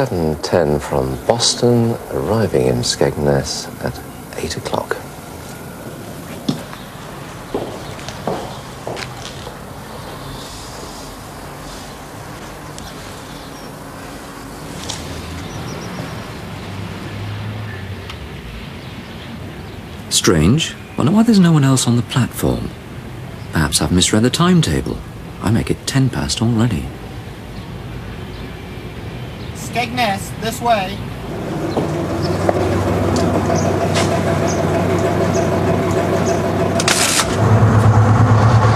7:10 from Boston, arriving in Skegness at 8 o'clock. Strange. Wonder why there's no one else on the platform. Perhaps I've misread the timetable. I make it 10 past already. Skegness, this way.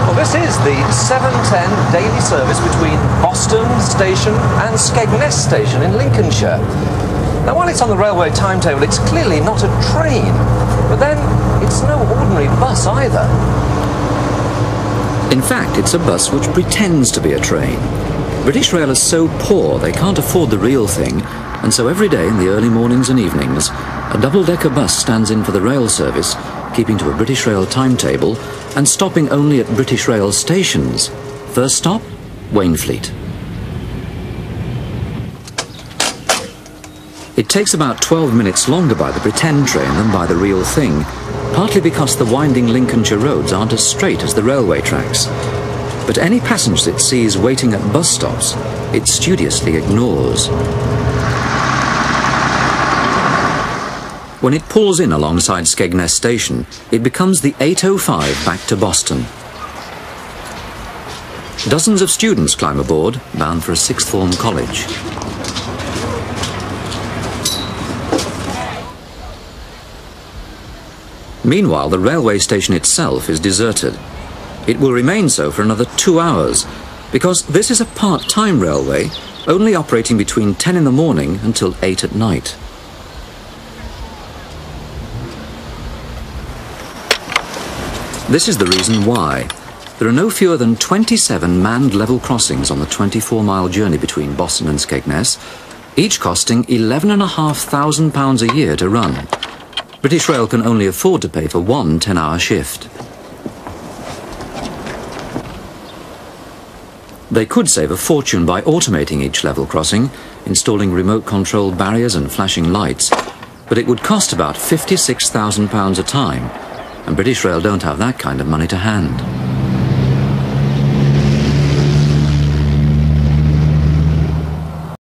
Well, this is the 7:10 daily service between Boston Station and Skegness Station in Lincolnshire. Now, while it's on the railway timetable, it's clearly not a train, but then it's no ordinary bus either. In fact, it's a bus which pretends to be a train. British Rail is so poor they can't afford the real thing, and so every day in the early mornings and evenings, a double-decker bus stands in for the rail service, keeping to a British Rail timetable and stopping only at British Rail stations. First stop, Wainfleet. It takes about 12 minutes longer by the pretend train than by the real thing, partly because the winding Lincolnshire roads aren't as straight as the railway tracks. But any passengers it sees waiting at bus stops, it studiously ignores. When it pulls in alongside Skegness Station, it becomes the 8:05 back to Boston. Dozens of students climb aboard, bound for a sixth form college. Meanwhile, the railway station itself is deserted. It will remain so for another 2 hours, because this is a part-time railway, only operating between 10 in the morning until 8 at night. This is the reason why. There are no fewer than 27 manned level crossings on the 24-mile journey between Boston and Skegness, each costing £11,500 a year to run. British Rail can only afford to pay for one 10-hour shift. They could save a fortune by automating each level crossing, installing remote-controlled barriers and flashing lights, but it would cost about £56,000 a time, and British Rail don't have that kind of money to hand.